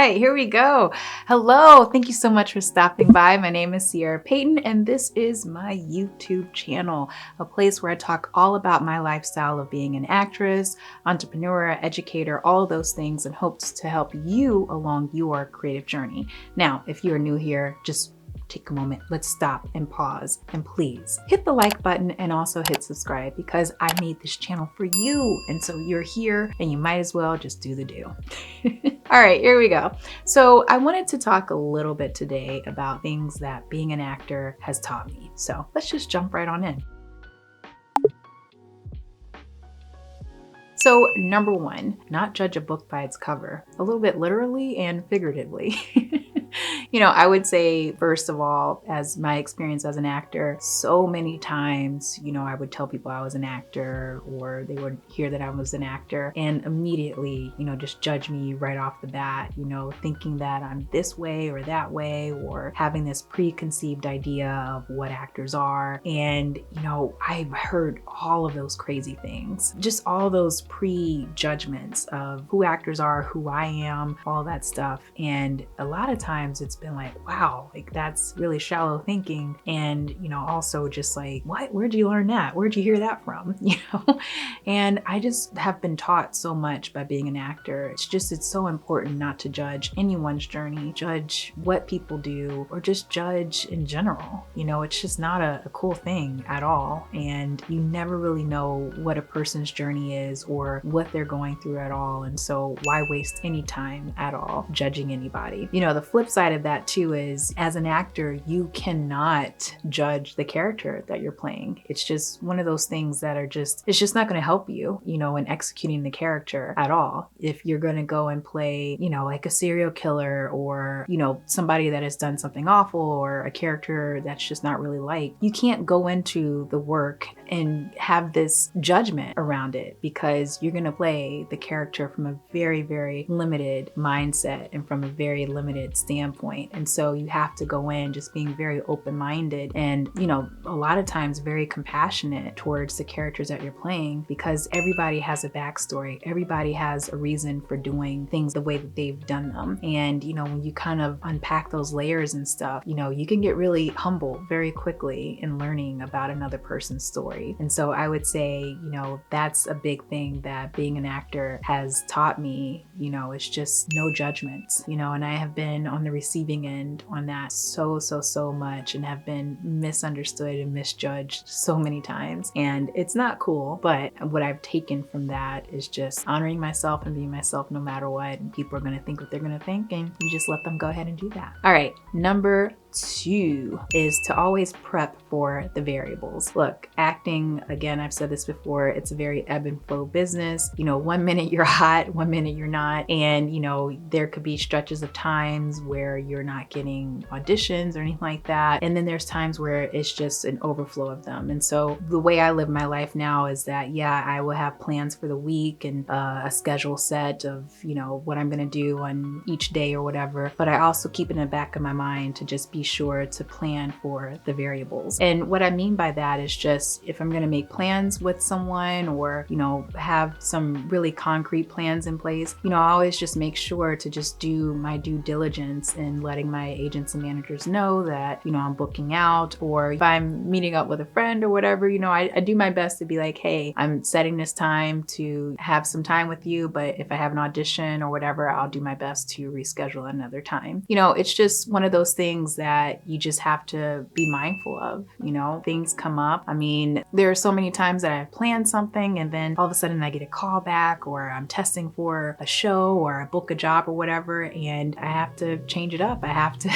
right, here we go. Hello, thank you so much for stopping by. My name is Ciera Payton, and this is my YouTube channel, a place where I talk all about my lifestyle of being an actress, entrepreneur, educator, all of those things, in hopes to help you along your creative journey. Now, if you're new here, just take a moment, let's stop and pause, and please hit the like button and also hit subscribe, because I made this channel for you, and so you're here and you might as well just do the do. All right, here we go. So I wanted to talk a little bit today about things that being an actor has taught me. So let's just jump right on in. So number one, not judge a book by its cover, a little bit literally and figuratively. I would say, first of all, as my experience as an actor, so many times, I would tell people I was an actor, or they would hear that I was an actor and immediately, just judge me right off the bat, thinking that I'm this way or that way, or having this preconceived idea of what actors are. And, I've heard all of those crazy things, just all those prejudgments of who actors are, who I am, all that stuff. And a lot of times it's been like, wow, like that's really shallow thinking. And, also just like, what, where'd you learn that? Where'd you hear that from? And I just have been taught so much by being an actor. It's so important not to judge anyone's journey, judge what people do, or just judge in general. It's just not a cool thing at all. And you never really know what a person's journey is or what they're going through at all. And so why waste any time at all judging anybody? The flip side of that too is, as an actor, you cannot judge the character that you're playing. It's just one of those things that are it's just not going to help you, in executing the character at all. If you're going to go and play, like a serial killer, or, somebody that has done something awful, or a character that's just not really liked, you can't go into the work and have this judgment around it, because you're going to play the character from a very, very limited mindset and from a very limited standpoint. And so you have to go in just being very open-minded and, a lot of times very compassionate towards the characters that you're playing, because everybody has a backstory. Everybody has a reason for doing things the way that they've done them. And, when you kind of unpack those layers and stuff, you can get really humble very quickly in learning about another person's story. And so I would say, that's a big thing that being an actor has taught me. It's just no judgments, and I have been on the receiving end on that so much, and have been misunderstood and misjudged so many times. And it's not cool, but what I've taken from that is just honoring myself and being myself no matter what. And people are going to think what they're going to think, and you just let them go ahead and do that. All right, number 2 is to always prep for the variables. Look, acting, again, I've said this before, it's a very ebb and flow business. One minute you're hot, one minute you're not. And, there could be stretches of times where you're not getting auditions or anything like that. And then there's times where it's just an overflow of them. And so the way I live my life now is that, yeah, I will have plans for the week and a schedule set of, what I'm going to do on each day or whatever. But I also keep in the back of my mind to just be sure to plan for the variables. And what I mean by that is just, if I'm going to make plans with someone, or, have some really concrete plans in place, I always just make sure to just do my due diligence in letting my agents and managers know that, I'm booking out, or if I'm meeting up with a friend or whatever, I do my best to be like, hey, I'm setting this time to have some time with you, but if I have an audition or whatever, I'll do my best to reschedule another time. It's just one of those things that you just have to be mindful of. Things come up. I mean, there are so many times that I've planned something and then all of a sudden I get a call back, or I'm testing for a show, or I book a job or whatever, and I have to change it up. I have to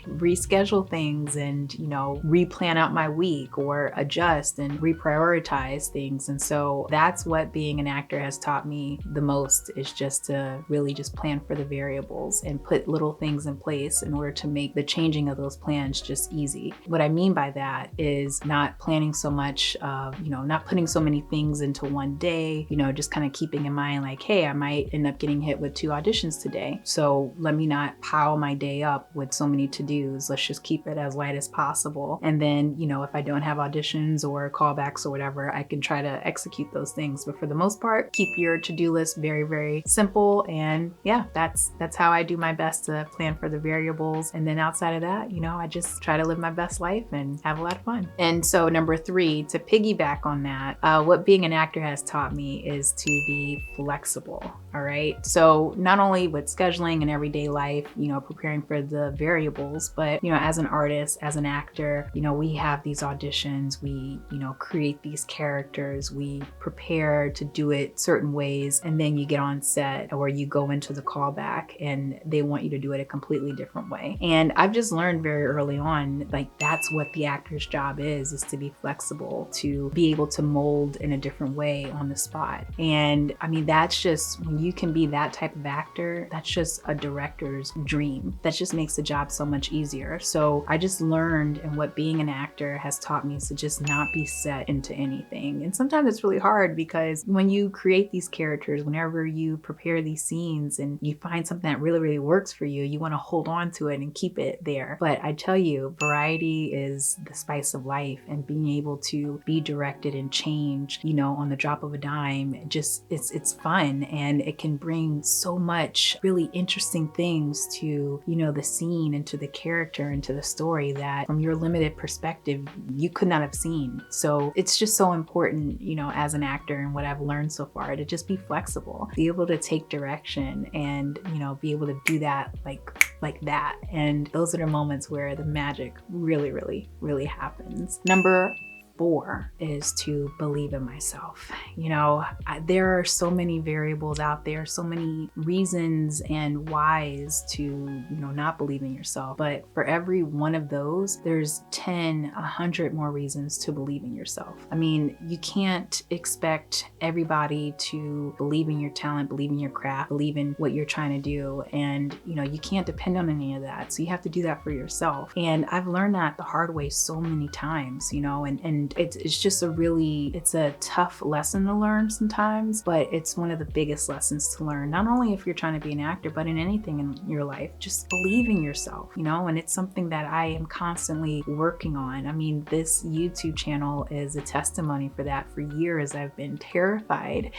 reschedule things and, replan out my week, or adjust and reprioritize things. And so that's what being an actor has taught me the most, is just to really just plan for the variables and put little things in place in order to make the change changing of those plans just easy. What I mean by that is not planning so much of, not putting so many things into one day, just kind of keeping in mind like, hey, I might end up getting hit with 2 auditions today. So let me not pile my day up with so many to-dos. Let's just keep it as light as possible. And then, if I don't have auditions or callbacks or whatever, I can try to execute those things. But for the most part, keep your to-do list very, very simple. And yeah, that's how I do my best to plan for the variables. And then outside of that, I just try to live my best life and have a lot of fun. And so number 3, to piggyback on that, what being an actor has taught me is to be flexible. All right. So not only with scheduling and everyday life, preparing for the variables, but, as an artist, as an actor, we have these auditions, we, create these characters, we prepare to do it certain ways, and then you get on set or you go into the callback and they want you to do it a completely different way. And I've just learned very early on, like, that's what the actor's job is to be flexible, to be able to mold in a different way on the spot. And I mean, that's just, when you can be that type of actor, that's just a director's dream. That just makes the job so much easier. So I just learned, and what being an actor has taught me, is to just not be set into anything. And sometimes it's really hard because when you create these characters, whenever you prepare these scenes and you find something that really, really works for you, you want to hold on to it and keep it there. But I tell you, variety is the spice of life, and being able to be directed and change, on the drop of a dime, it's fun, and it can bring so much really interesting things to, the scene and to the character and to the story that from your limited perspective, you could not have seen. So it's just so important, as an actor, and what I've learned so far, to just be flexible, be able to take direction, and, be able to do that like that. And those are the moments where the magic really, really, really happens. Number 4 is to believe in myself. There are so many variables out there, so many reasons and whys to, not believe in yourself. But for every one of those, there's 10, 100 more reasons to believe in yourself. I mean, you can't expect everybody to believe in your talent, believe in your craft, believe in what you're trying to do. And, you can't depend on any of that. So you have to do that for yourself. And I've learned that the hard way so many times, and it's just it's a tough lesson to learn sometimes, but it's one of the biggest lessons to learn, not only if you're trying to be an actor, but in anything in your life. Just believe in yourself, and it's something that I am constantly working on. I mean, this YouTube channel is a testimony for that. For years, I've been terrified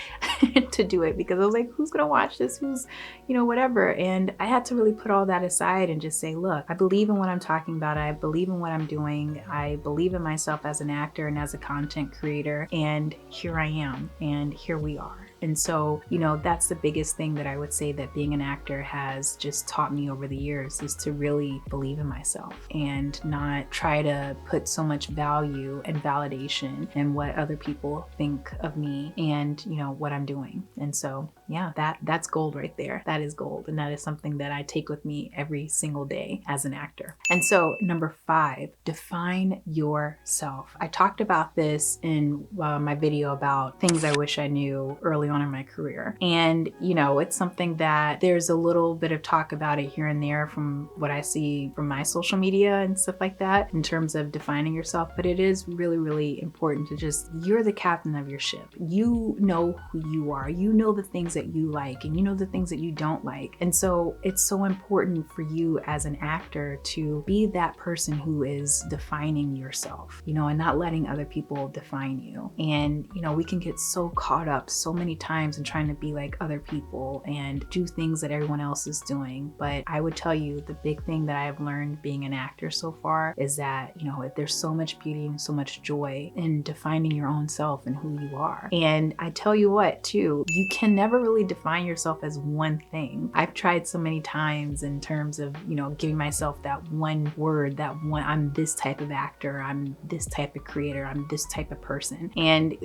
to do it because I was like, who's gonna watch this? Who's, whatever. And I had to really put all that aside and just say, look, I believe in what I'm talking about. I believe in what I'm doing. I believe in myself as an actor and as a content creator, and here I am, and here we are. And so, that's the biggest thing that I would say that being an actor has just taught me over the years, is to really believe in myself and not try to put so much value and validation in what other people think of me and, what I'm doing. And so, yeah, that's gold right there. That is gold. And that is something that I take with me every single day as an actor. And so number 5, define yourself. I talked about this in my video about things I wish I knew early on in my career. And, it's something that there's a little bit of talk about it here and there from what I see from my social media and stuff like that in terms of defining yourself. But it is really, really important to just, you're the captain of your ship. You know who you are. You know the things that you like, and you know the things that you don't like. And so it's so important for you as an actor to be that person who is defining yourself, and not letting other people define you. And, we can get so caught up so many times in trying to be like other people and do things that everyone else is doing. But I would tell you, the big thing that I've learned being an actor so far is that, there's so much beauty and so much joy in defining your own self and who you are. And I tell you what, too, you can never really define yourself as one thing. I've tried so many times in terms of, giving myself that one word, that one, I'm this type of actor, I'm this type of creator, I'm this type of person. And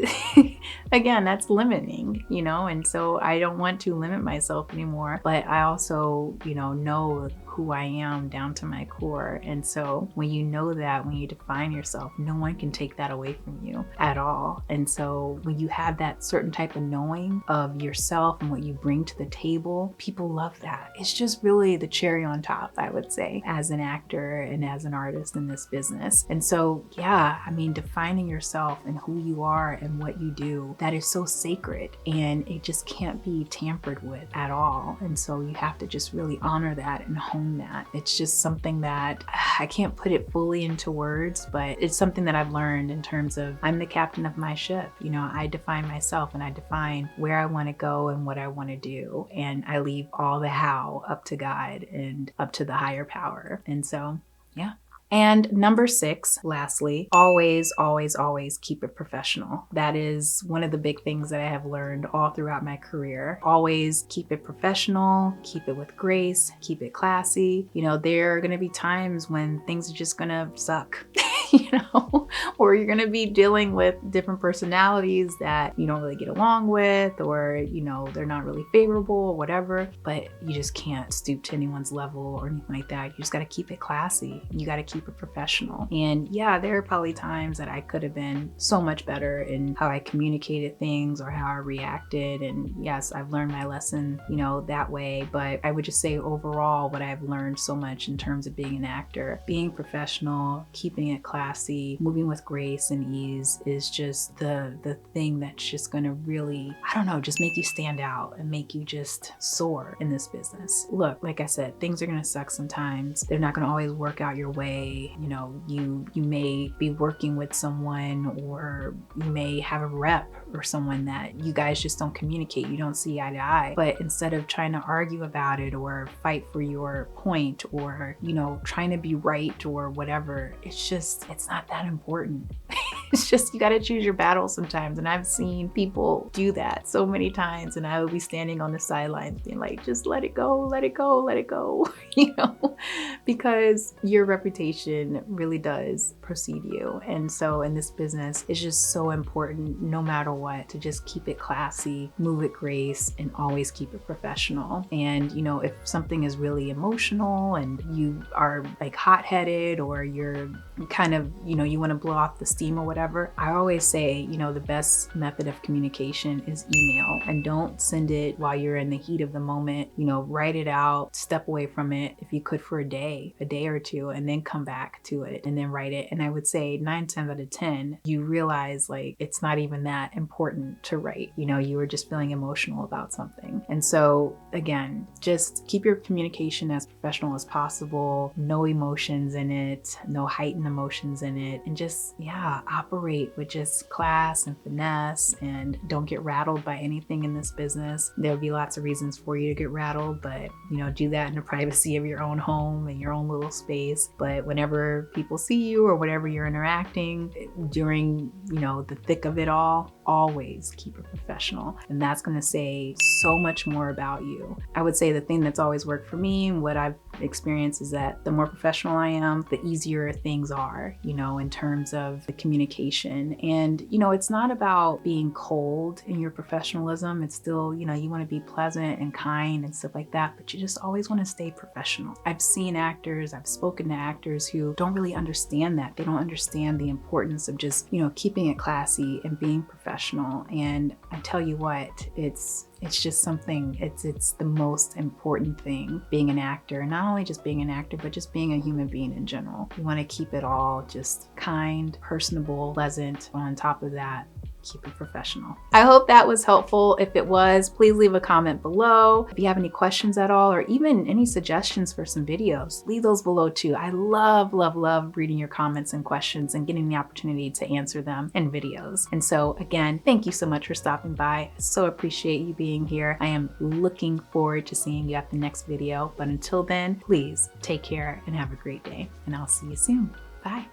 again, that's limiting, and so I don't want to limit myself anymore. But I also, know who I am down to my core. And so when you know that, when you define yourself, no one can take that away from you at all. And so when you have that certain type of knowing of yourself and what you bring to the table, people love that. It's just really the cherry on top, I would say, as an actor and as an artist in this business. And so, yeah, I mean, defining yourself and who you are and what you do, that is so sacred and it just can't be tampered with at all. And so you have to just really honor that and hone that. It's just something that I can't put it fully into words, but it's something that I've learned in terms of I'm the captain of my ship. You know, I define myself and I define where I want to go and what I want to do. And I leave all the how up to God and up to the higher power. And so, yeah. And number 6, lastly, always, always, always keep it professional. That is one of the big things that I have learned all throughout my career. Always keep it professional, keep it with grace, keep it classy. You know, there are going to be times when things are just going to suck. You know, or you're going to be dealing with different personalities that you don't really get along with, or, you know, they're not really favorable or whatever, but you just can't stoop to anyone's level or anything like that. You just got to keep it classy. You got to keep it professional. And yeah, there are probably times that I could have been so much better in how I communicated things or how I reacted. And yes, I've learned my lesson, you know, that way. But I would just say overall, what I've learned so much in terms of being an actor, being professional, keeping it classy, moving with grace and ease is just the thing that's just going to really, I don't know, just make you stand out and make you just soar in this business. Look, like I said, things are going to suck sometimes. They're not going to always work out your way. You know, you may be working with someone, or you may have a rep or someone that you guys just don't communicate. You don't see eye to eye. But instead of trying to argue about it or fight for your point or, you know, trying to be right or whatever, it's not that important. It's just, you got to choose your battles sometimes. And I've seen people do that so many times. And I would be standing on the sidelines being like, just let it go, let it go, let it go, you know, because your reputation really does precede you. And so in this business, it's just so important, no matter what, to just keep it classy, move with grace, and always keep it professional. And, you know, if something is really emotional and you are like hot-headed, or you're kind of, you know, you want to blow off the steam or whatever, I always say, you know, the best method of communication is email. And don't send it while you're in the heat of the moment. You know, write it out, step away from it if you could for a day or two, and then come back to it and then write it. And I would say 9 times out of 10, you realize like it's not even that important to write. You know, you were just feeling emotional about something. And so again, just keep your communication as professional as possible. No emotions in it, no heightened emotions in it, and just, yeah, operate with just class and finesse, and don't get rattled by anything in this business. There'll be lots of reasons for you to get rattled, but, you know, do that in the privacy of your own home and your own little space. But whenever people see you or whatever you're interacting during, you know, the thick of it all, always keep it professional. And that's going to say so much more about you. I would say the thing that's always worked for me and what I've experienced is that the more professional I am, the easier things are, you know, in terms of the communication. And, you know, it's not about being cold in your professionalism. It's still, you know, you want to be pleasant and kind and stuff like that, but you just always want to stay professional. I've seen actors, I've spoken to actors who don't really understand that. They don't understand the importance of just, you know, keeping it classy and being professional. And I tell you what, it's just something, it's the most important thing, being an actor. Not only just being an actor, but just being a human being in general. You want to keep it all just kind, personable, pleasant. On top of that, keep it professional. I hope that was helpful. If it was, please leave a comment below. If you have any questions at all, or even any suggestions for some videos, leave those below too. I love, love, love reading your comments and questions and getting the opportunity to answer them in videos. And so again, thank you so much for stopping by. I so appreciate you being here. I am looking forward to seeing you at the next video. But until then, please take care and have a great day. And I'll see you soon. Bye.